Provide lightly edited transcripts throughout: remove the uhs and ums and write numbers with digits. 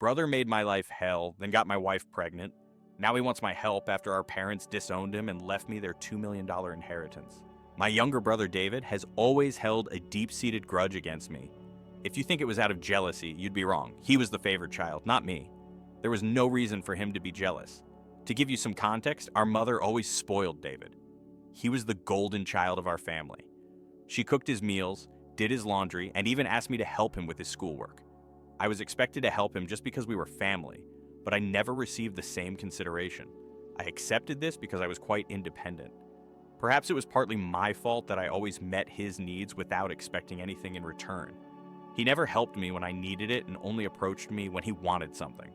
Brother made my life hell, then got my wife pregnant. Now he wants my help after our parents disowned him and left me their $2 million inheritance. My younger brother David has always held a deep-seated grudge against me. If you think it was out of jealousy, you'd be wrong. He was the favored child, not me. There was no reason for him to be jealous. To give you some context, our mother always spoiled David. He was the golden child of our family. She cooked his meals, did his laundry, and even asked me to help him with his schoolwork. I was expected to help him just because we were family, but I never received the same consideration. I accepted this because I was quite independent. Perhaps it was partly my fault that I always met his needs without expecting anything in return. He never helped me when I needed it and only approached me when he wanted something.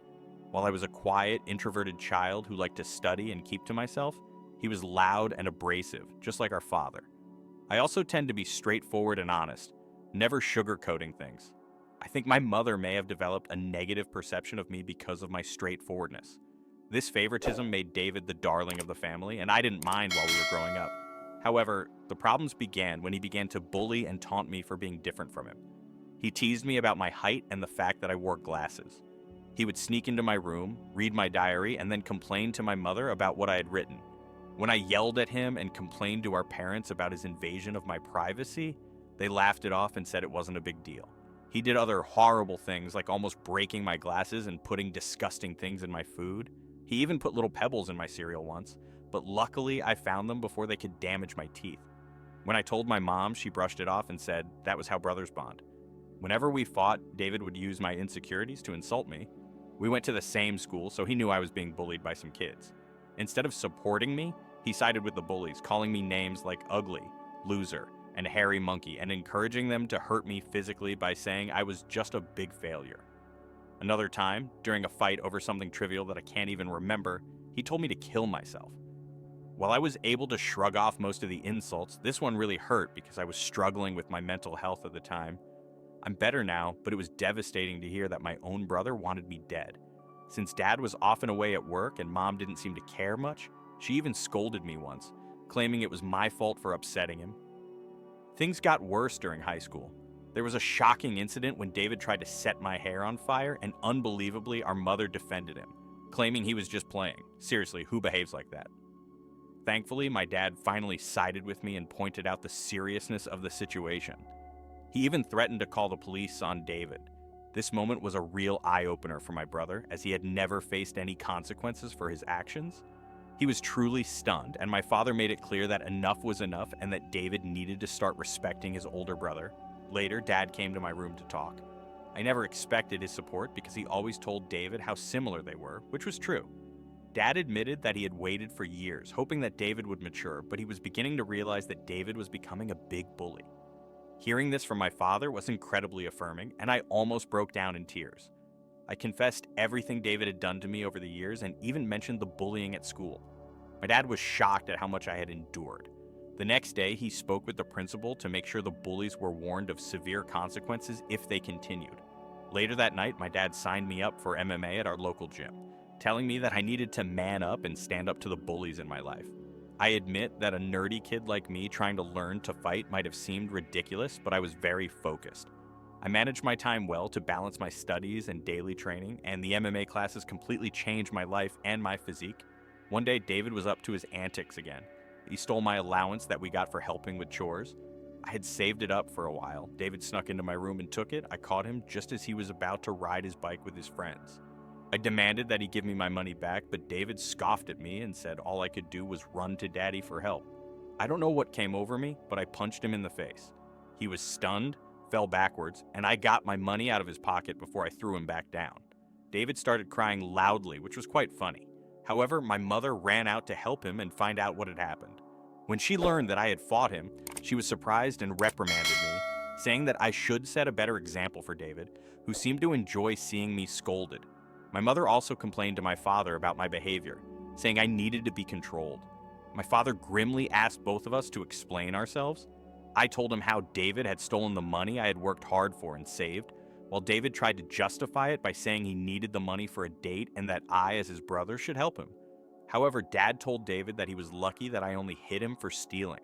While I was a quiet, introverted child who liked to study and keep to myself, he was loud and abrasive, just like our father. I also tend to be straightforward and honest, never sugarcoating things. I think my mother may have developed a negative perception of me because of my straightforwardness. This favoritism made David the darling of the family, and I didn't mind while we were growing up. However, the problems began when he began to bully and taunt me for being different from him. He teased me about my height and the fact that I wore glasses. He would sneak into my room, read my diary, and then complain to my mother about what I had written. When I yelled at him and complained to our parents about his invasion of my privacy, they laughed it off and said it wasn't a big deal. He did other horrible things like almost breaking my glasses and putting disgusting things in my food. He even put little pebbles in my cereal once, but luckily I found them before they could damage my teeth. When I told my mom, she brushed it off and said that was how brothers bond. Whenever we fought, David would use my insecurities to insult me. We went to the same school, so he knew I was being bullied by some kids. Instead of supporting me, he sided with the bullies, calling me names like ugly, loser, and hairy monkey, and encouraging them to hurt me physically by saying I was just a big failure. Another time, during a fight over something trivial that I can't even remember, he told me to kill myself. While I was able to shrug off most of the insults, this one really hurt because I was struggling with my mental health at the time. I'm better now, but it was devastating to hear that my own brother wanted me dead. Since Dad was often away at work and Mom didn't seem to care much, she even scolded me once, claiming it was my fault for upsetting him. Things got worse during high school. There was a shocking incident when David tried to set my hair on fire, and unbelievably, our mother defended him, claiming he was just playing. Seriously, who behaves like that? Thankfully, my dad finally sided with me and pointed out the seriousness of the situation. He even threatened to call the police on David. This moment was a real eye-opener for my brother, as he had never faced any consequences for his actions. He was truly stunned, and my father made it clear that enough was enough and that David needed to start respecting his older brother. Later, Dad came to my room to talk. I never expected his support because he always told David how similar they were, which was true. Dad admitted that he had waited for years, hoping that David would mature, but he was beginning to realize that David was becoming a big bully. Hearing this from my father was incredibly affirming, and I almost broke down in tears. I confessed everything David had done to me over the years and even mentioned the bullying at school. My dad was shocked at how much I had endured. The next day, he spoke with the principal to make sure the bullies were warned of severe consequences if they continued. Later that night, my dad signed me up for MMA at our local gym, telling me that I needed to man up and stand up to the bullies in my life. I admit that a nerdy kid like me trying to learn to fight might have seemed ridiculous, but I was very focused. I managed my time well to balance my studies and daily training, and the MMA classes completely changed my life and my physique. One day, David was up to his antics again. He stole my allowance that we got for helping with chores. I had saved it up for a while. David snuck into my room and took it. I caught him just as he was about to ride his bike with his friends. I demanded that he give me my money back, but David scoffed at me and said all I could do was run to Daddy for help. I don't know what came over me, but I punched him in the face. He was stunned, fell backwards, and I got my money out of his pocket before I threw him back down. David started crying loudly, which was quite funny. However, my mother ran out to help him and find out what had happened. When she learned that I had fought him, she was surprised and reprimanded me, saying that I should set a better example for David, who seemed to enjoy seeing me scolded. My mother also complained to my father about my behavior, saying I needed to be controlled. My father grimly asked both of us to explain ourselves. I told him how David had stolen the money I had worked hard for and saved, while David tried to justify it by saying he needed the money for a date and that I, as his brother, should help him. However, Dad told David that he was lucky that I only hit him for stealing,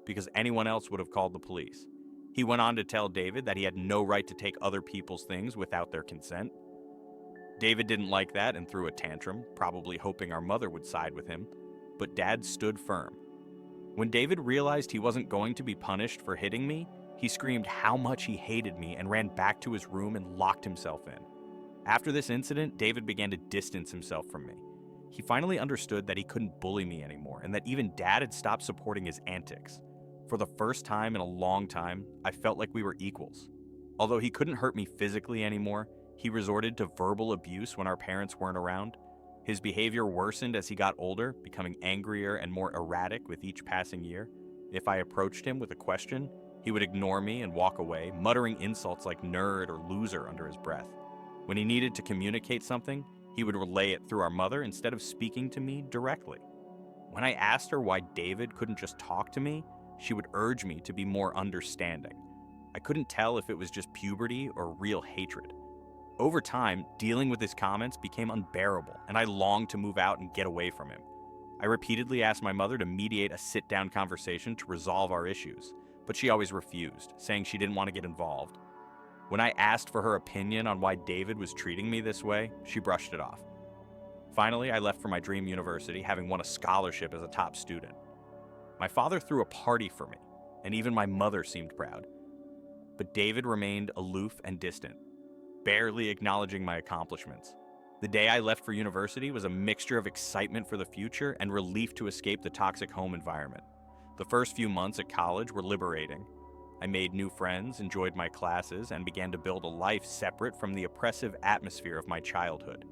because anyone else would have called the police. He went on to tell David that he had no right to take other people's things without their consent. David didn't like that and threw a tantrum, probably hoping our mother would side with him, but Dad stood firm. When David realized he wasn't going to be punished for hitting me, he screamed how much he hated me and ran back to his room and locked himself in. After this incident, David began to distance himself from me. He finally understood that he couldn't bully me anymore and that even Dad had stopped supporting his antics. For the first time in a long time, I felt like we were equals. Although he couldn't hurt me physically anymore, he resorted to verbal abuse when our parents weren't around. His behavior worsened as he got older, becoming angrier and more erratic with each passing year. If I approached him with a question, he would ignore me and walk away, muttering insults like nerd or loser under his breath. When he needed to communicate something, he would relay it through our mother instead of speaking to me directly. When I asked her why David couldn't just talk to me, she would urge me to be more understanding. I couldn't tell if it was just puberty or real hatred. Over time, dealing with his comments became unbearable, and I longed to move out and get away from him. I repeatedly asked my mother to mediate a sit-down conversation to resolve our issues, but she always refused, saying she didn't want to get involved. When I asked for her opinion on why David was treating me this way, she brushed it off. Finally, I left for my dream university, having won a scholarship as a top student. My father threw a party for me, and even my mother seemed proud. But David remained aloof and distant, barely acknowledging my accomplishments. The day I left for university was a mixture of excitement for the future and relief to escape the toxic home environment. The first few months at college were liberating. I made new friends, enjoyed my classes, and began to build a life separate from the oppressive atmosphere of my childhood.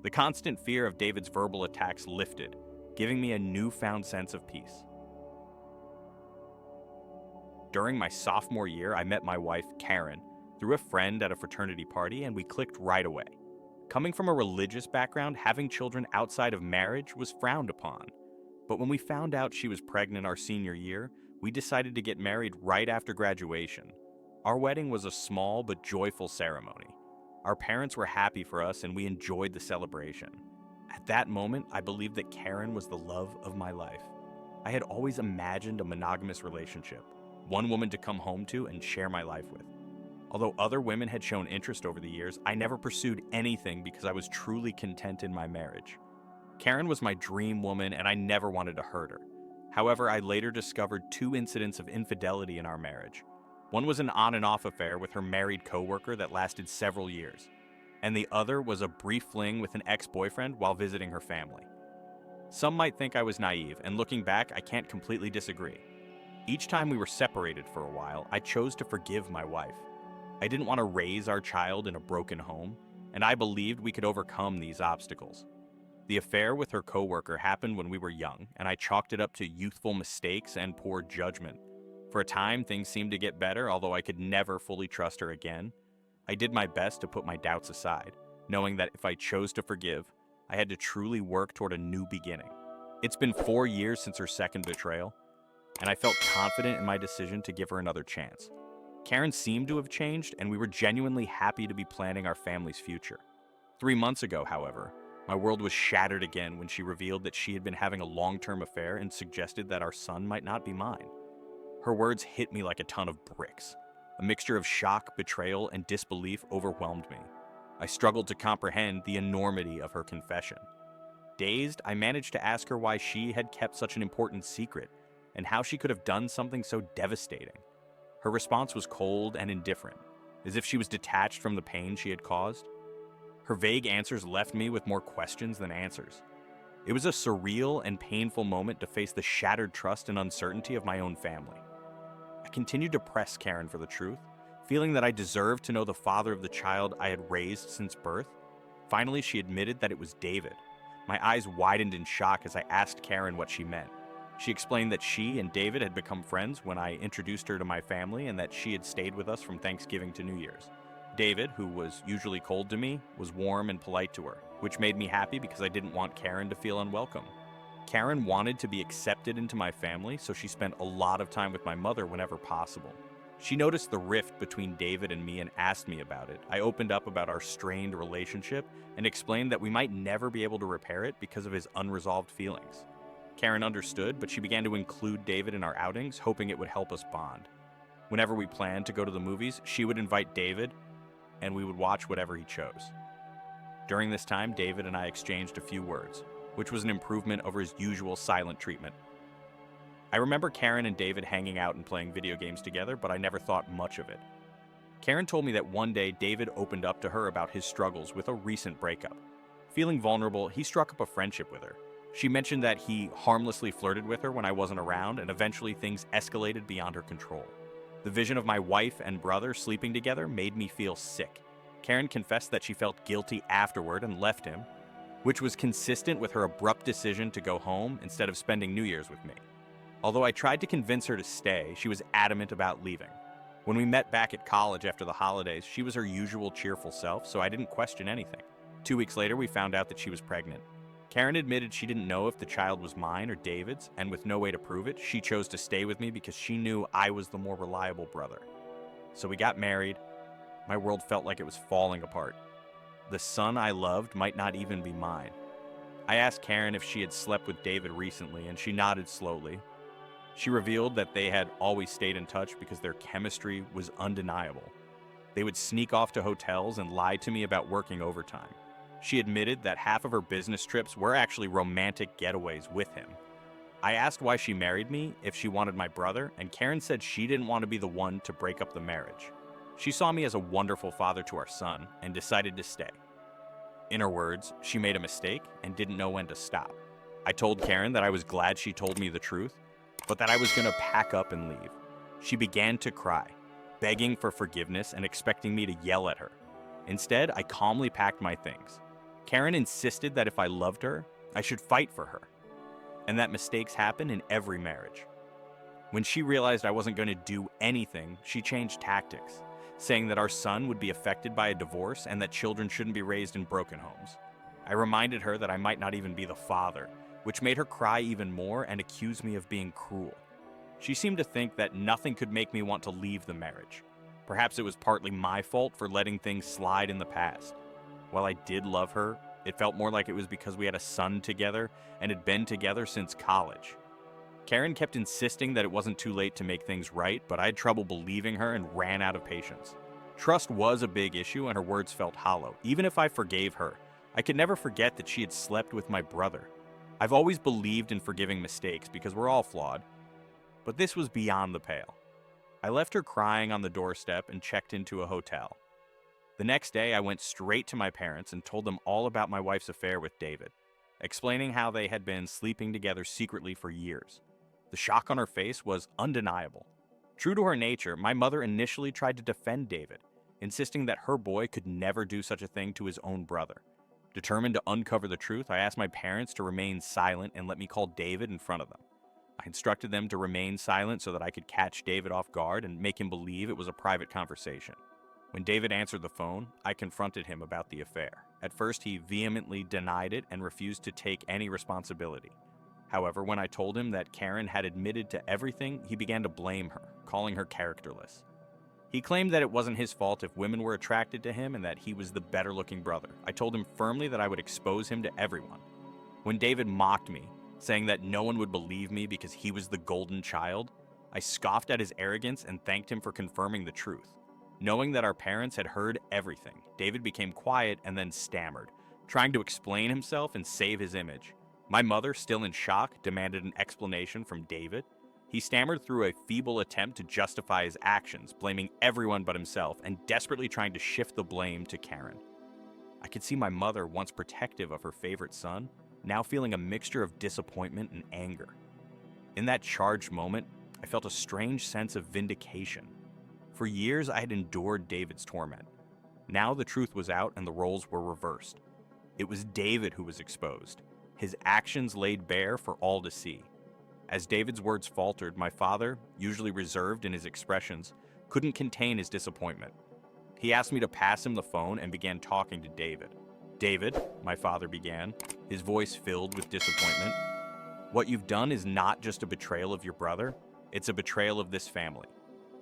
The constant fear of David's verbal attacks lifted, giving me a newfound sense of peace. During my sophomore year, I met my wife, Karen, through a friend at a fraternity party, and we clicked right away. Coming from a religious background, having children outside of marriage was frowned upon. But when we found out she was pregnant our senior year, we decided to get married right after graduation. Our wedding was a small but joyful ceremony. Our parents were happy for us and we enjoyed the celebration. At that moment, I believed that Karen was the love of my life. I had always imagined a monogamous relationship, one woman to come home to and share my life with. Although other women had shown interest over the years, I never pursued anything because I was truly content in my marriage. Karen was my dream woman and I never wanted to hurt her. However, I later discovered 2 incidents of infidelity in our marriage. One was an on and off affair with her married coworker that lasted several years, and the other was a brief fling with an ex-boyfriend while visiting her family. Some might think I was naive, and looking back, I can't completely disagree. Each time we were separated for a while, I chose to forgive my wife. I didn't want to raise our child in a broken home, and I believed we could overcome these obstacles. The affair with her coworker happened when we were young, and I chalked it up to youthful mistakes and poor judgment. For a time, things seemed to get better, although I could never fully trust her again. I did my best to put my doubts aside, knowing that if I chose to forgive, I had to truly work toward a new beginning. It's been 4 years since her second betrayal, and I felt confident in my decision to give her another chance. Karen seemed to have changed, and we were genuinely happy to be planning our family's future. 3 months ago, however, my world was shattered again when she revealed that she had been having a long-term affair and suggested that our son might not be mine. Her words hit me like a ton of bricks. A mixture of shock, betrayal, and disbelief overwhelmed me. I struggled to comprehend the enormity of her confession. Dazed, I managed to ask her why she had kept such an important secret and how she could have done something so devastating. Her response was cold and indifferent, as if she was detached from the pain she had caused. Her vague answers left me with more questions than answers. It was a surreal and painful moment to face the shattered trust and uncertainty of my own family. I continued to press Karen for the truth, feeling that I deserved to know the father of the child I had raised since birth. Finally, she admitted that it was David. My eyes widened in shock as I asked Karen what she meant. She explained that she and David had become friends when I introduced her to my family and that she had stayed with us from Thanksgiving to New Year's. David, who was usually cold to me, was warm and polite to her, which made me happy because I didn't want Karen to feel unwelcome. Karen wanted to be accepted into my family, so she spent a lot of time with my mother whenever possible. She noticed the rift between David and me and asked me about it. I opened up about our strained relationship and explained that we might never be able to repair it because of his unresolved feelings. Karen understood, but she began to include David in our outings, hoping it would help us bond. Whenever we planned to go to the movies, she would invite David, and we would watch whatever he chose. During this time, David and I exchanged a few words, which was an improvement over his usual silent treatment. I remember Karen and David hanging out and playing video games together, but I never thought much of it. Karen told me that one day David opened up to her about his struggles with a recent breakup. Feeling vulnerable, he struck up a friendship with her. She mentioned that he harmlessly flirted with her when I wasn't around, and eventually things escalated beyond her control. The vision of my wife and brother sleeping together made me feel sick. Karen confessed that she felt guilty afterward and left him, which was consistent with her abrupt decision to go home instead of spending New Year's with me. Although I tried to convince her to stay, she was adamant about leaving. When we met back at college after the holidays, she was her usual cheerful self, so I didn't question anything. 2 weeks later, we found out that she was pregnant. Karen admitted she didn't know if the child was mine or David's, and with no way to prove it, she chose to stay with me because she knew I was the more reliable brother. So we got married. My world felt like it was falling apart. The son I loved might not even be mine. I asked Karen if she had slept with David recently, and she nodded slowly. She revealed that they had always stayed in touch because their chemistry was undeniable. They would sneak off to hotels and lie to me about working overtime. She admitted that half of her business trips were actually romantic getaways with him. I asked why she married me, if she wanted my brother, and Karen said she didn't want to be the one to break up the marriage. She saw me as a wonderful father to our son and decided to stay. In her words, she made a mistake and didn't know when to stop. I told Karen that I was glad she told me the truth, but that I was going to pack up and leave. She began to cry, begging for forgiveness and expecting me to yell at her. Instead, I calmly packed my things. Karen insisted that if I loved her, I should fight for her, and that mistakes happen in every marriage. When she realized I wasn't going to do anything, she changed tactics, saying that our son would be affected by a divorce and that children shouldn't be raised in broken homes. I reminded her that I might not even be the father, which made her cry even more and accuse me of being cruel. She seemed to think that nothing could make me want to leave the marriage. Perhaps it was partly my fault for letting things slide in the past. While I did love her, it felt more like it was because we had a son together and had been together since college. Karen kept insisting that it wasn't too late to make things right, but I had trouble believing her and ran out of patience. Trust was a big issue and her words felt hollow. Even if I forgave her, I could never forget that she had slept with my brother. I've always believed in forgiving mistakes because we're all flawed, but this was beyond the pale. I left her crying on the doorstep and checked into a hotel. The next day, I went straight to my parents and told them all about my wife's affair with David, explaining how they had been sleeping together secretly for years. The shock on her face was undeniable. True to her nature, my mother initially tried to defend David, insisting that her boy could never do such a thing to his own brother. Determined to uncover the truth, I asked my parents to remain silent and let me call David in front of them. I instructed them to remain silent so that I could catch David off guard and make him believe it was a private conversation. When David answered the phone, I confronted him about the affair. At first, he vehemently denied it and refused to take any responsibility. However, when I told him that Karen had admitted to everything, he began to blame her, calling her characterless. He claimed that it wasn't his fault if women were attracted to him and that he was the better-looking brother. I told him firmly that I would expose him to everyone. When David mocked me, saying that no one would believe me because he was the golden child, I scoffed at his arrogance and thanked him for confirming the truth. Knowing that our parents had heard everything, David became quiet and then stammered, trying to explain himself and save his image. My mother, still in shock, demanded an explanation from David. He stammered through a feeble attempt to justify his actions, blaming everyone but himself and desperately trying to shift the blame to Karen. I could see my mother, once protective of her favorite son, now feeling a mixture of disappointment and anger. In that charged moment, I felt a strange sense of vindication. For years, I had endured David's torment. Now the truth was out and the roles were reversed. It was David who was exposed, his actions laid bare for all to see. As David's words faltered, my father, usually reserved in his expressions, couldn't contain his disappointment. He asked me to pass him the phone and began talking to David. "David," my father began, his voice filled with disappointment, "what you've done is not just a betrayal of your brother, it's a betrayal of this family.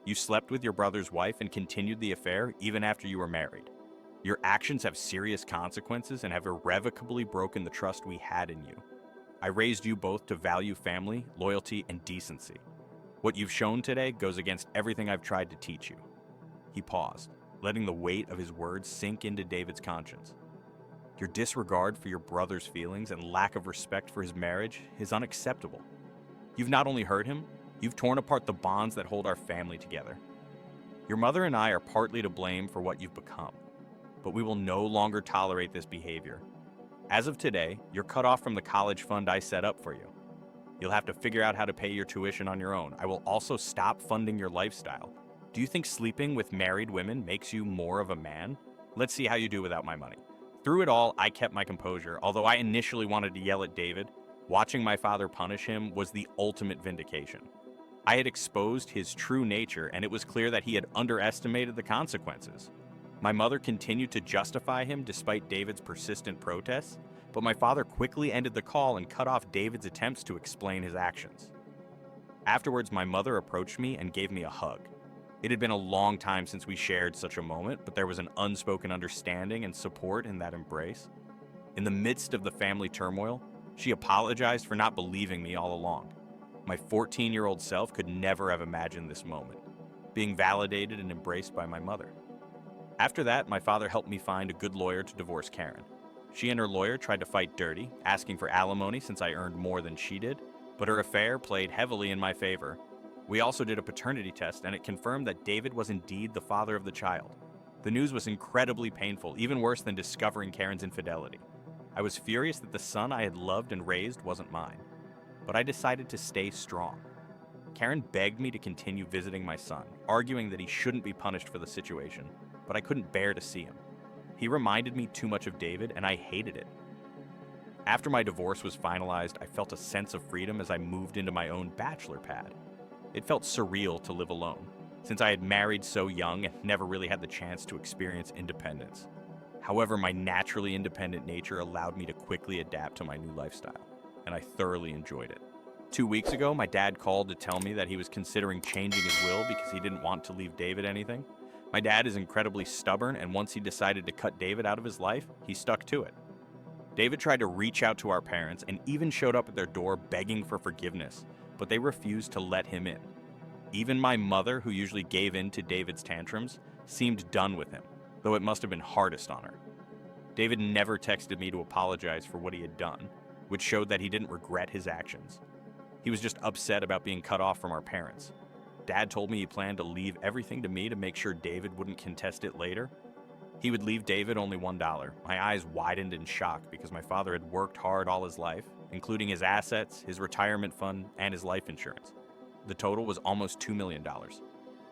You slept with your brother's wife and continued the affair even after you were married. Your actions have serious consequences and have irrevocably broken the trust we had in you. I raised you both to value family, loyalty, and decency. What you've shown today goes against everything I've tried to teach you." He paused, letting the weight of his words sink into David's conscience. Your disregard for your brother's feelings and lack of respect for his marriage is unacceptable. You've not only hurt him, you've torn apart the bonds that hold our family together. Your mother and I are partly to blame for what you've become, but we will no longer tolerate this behavior. As of today, you're cut off from the college fund I set up for you. You'll have to figure out how to pay your tuition on your own. I will also stop funding your lifestyle. Do you think sleeping with married women makes you more of a man? Let's see how you do without my money. Through it all, I kept my composure. Although I initially wanted to yell at David, watching my father punish him was the ultimate vindication. I had exposed his true nature, and it was clear that he had underestimated the consequences. My mother continued to justify him despite David's persistent protests, but my father quickly ended the call and cut off David's attempts to explain his actions. Afterwards, my mother approached me and gave me a hug. It had been a long time since we shared such a moment, but there was an unspoken understanding and support in that embrace. In the midst of the family turmoil, she apologized for not believing me all along. My 14-year-old self could never have imagined this moment, being validated and embraced by my mother. After that, my father helped me find a good lawyer to divorce Karen. She and her lawyer tried to fight dirty, asking for alimony since I earned more than she did, but her affair played heavily in my favor. We also did a paternity test, and it confirmed that David was indeed the father of the child. The news was incredibly painful, even worse than discovering Karen's infidelity. I was furious that the son I had loved and raised wasn't mine, but I decided to stay strong. Karen begged me to continue visiting my son, arguing that he shouldn't be punished for the situation, but I couldn't bear to see him. He reminded me too much of David, and I hated it. After my divorce was finalized, I felt a sense of freedom as I moved into my own bachelor pad. It felt surreal to live alone, since I had married so young and never really had the chance to experience independence. However, my naturally independent nature allowed me to quickly adapt to my new lifestyle, and I thoroughly enjoyed it. 2 weeks ago, my dad called to tell me that he was considering changing his will because he didn't want to leave David anything. My dad is incredibly stubborn, and once he decided to cut David out of his life, he stuck to it. David tried to reach out to our parents and even showed up at their door begging for forgiveness, but they refused to let him in. Even my mother, who usually gave in to David's tantrums, seemed done with him, though it must have been hardest on her. David never texted me to apologize for what he had done, which showed that he didn't regret his actions. He was just upset about being cut off from our parents. Dad told me he planned to leave everything to me to make sure David wouldn't contest it later. He would leave David only $1. My eyes widened in shock because my father had worked hard all his life, including his assets, his retirement fund, and his life insurance. The total was almost $2 million.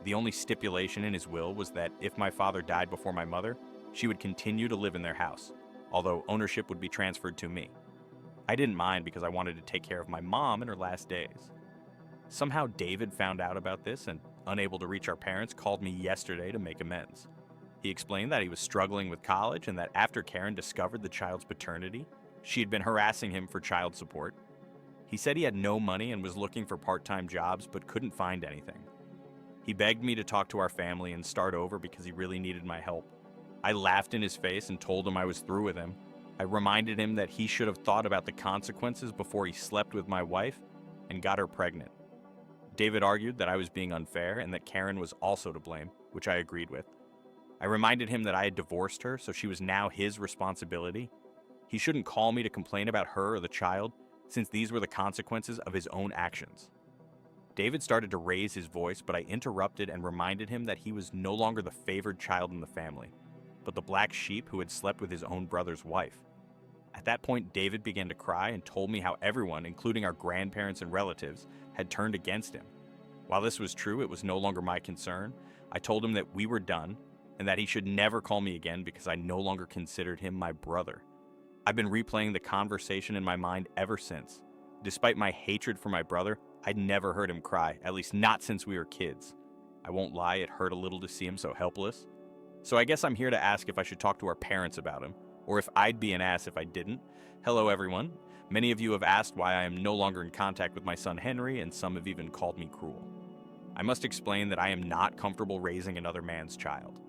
The only stipulation in his will was that if my father died before my mother, she would continue to live in their house, although ownership would be transferred to me. I didn't mind because I wanted to take care of my mom in her last days. Somehow David found out about this and, unable to reach our parents, called me yesterday to make amends. He explained that he was struggling with college and that after Karen discovered the child's paternity, she had been harassing him for child support. He said he had no money and was looking for part-time jobs but couldn't find anything. He begged me to talk to our family and start over because he really needed my help. I laughed in his face and told him I was through with him. I reminded him that he should have thought about the consequences before he slept with my wife and got her pregnant. David argued that I was being unfair and that Karen was also to blame, which I agreed with. I reminded him that I had divorced her, so she was now his responsibility. He shouldn't call me to complain about her or the child, since these were the consequences of his own actions. David started to raise his voice, but I interrupted and reminded him that he was no longer the favored child in the family, but the black sheep who had slept with his own brother's wife. At that point, David began to cry and told me how everyone, including our grandparents and relatives, had turned against him. While this was true, it was no longer my concern. I told him that we were done and that he should never call me again because I no longer considered him my brother. I've been replaying the conversation in my mind ever since. Despite my hatred for my brother, I'd never heard him cry, at least not since we were kids. I won't lie, it hurt a little to see him so helpless. So I guess I'm here to ask if I should talk to our parents about him, or if I'd be an ass if I didn't. Hello everyone. Many of you have asked why I am no longer in contact with my son Henry, and some have even called me cruel. I must explain that I am not comfortable raising another man's child.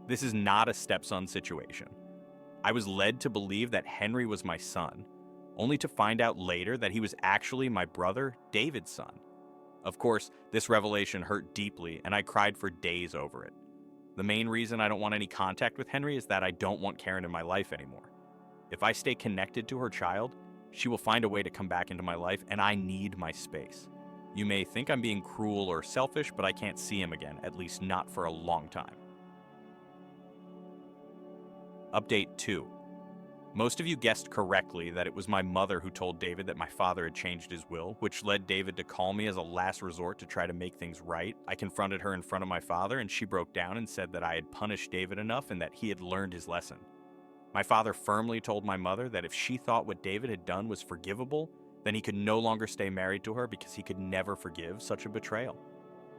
This is not a stepson situation. I was led to believe that Henry was my son, only to find out later that he was actually my brother David's son. Of course, this revelation hurt deeply, and I cried for days over it. The main reason I don't want any contact with Henry is that I don't want Karen in my life anymore. If I stay connected to her child, she will find a way to come back into my life, and I need my space. You may think I'm being cruel or selfish, but I can't see him again, at least not for a long time. Update 2. Most of you guessed correctly that it was my mother who told David that my father had changed his will, which led David to call me as a last resort to try to make things right. I confronted her in front of my father, and she broke down and said that I had punished David enough and that he had learned his lesson. My father firmly told my mother that if she thought what David had done was forgivable, then he could no longer stay married to her because he could never forgive such a betrayal.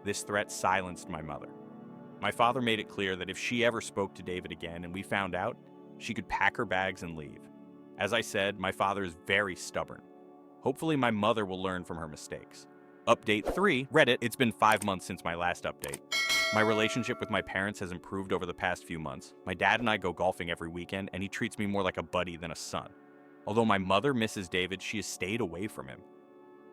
This threat silenced my mother. My father made it clear that if she ever spoke to David again and we found out, she could pack her bags and leave. As I said, my father is very stubborn. Hopefully my mother will learn from her mistakes. Update 3, Reddit. It's been 5 months since my last update. My relationship with my parents has improved over the past few months. My dad and I go golfing every weekend, and he treats me more like a buddy than a son. Although my mother misses David, she has stayed away from him.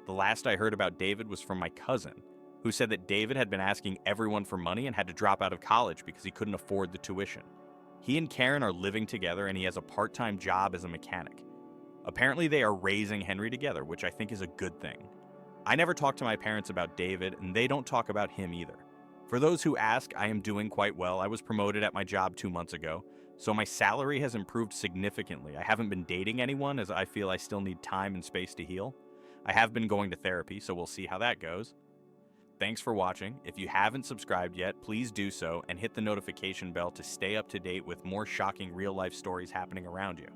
The last I heard about David was from my cousin, who said that David had been asking everyone for money and had to drop out of college because he couldn't afford the tuition. He and Karen are living together, and he has a part-time job as a mechanic. Apparently they are raising Henry together, which I think is a good thing. I never talked to my parents about David, and they don't talk about him either. For those who ask, I am doing quite well. I was promoted at my job 2 months ago, so my salary has improved significantly. I haven't been dating anyone as I feel I still need time and space to heal. I have been going to therapy, so we'll see how that goes. Thanks for watching. If you haven't subscribed yet, please do so and hit the notification bell to stay up to date with more shocking real-life stories happening around you.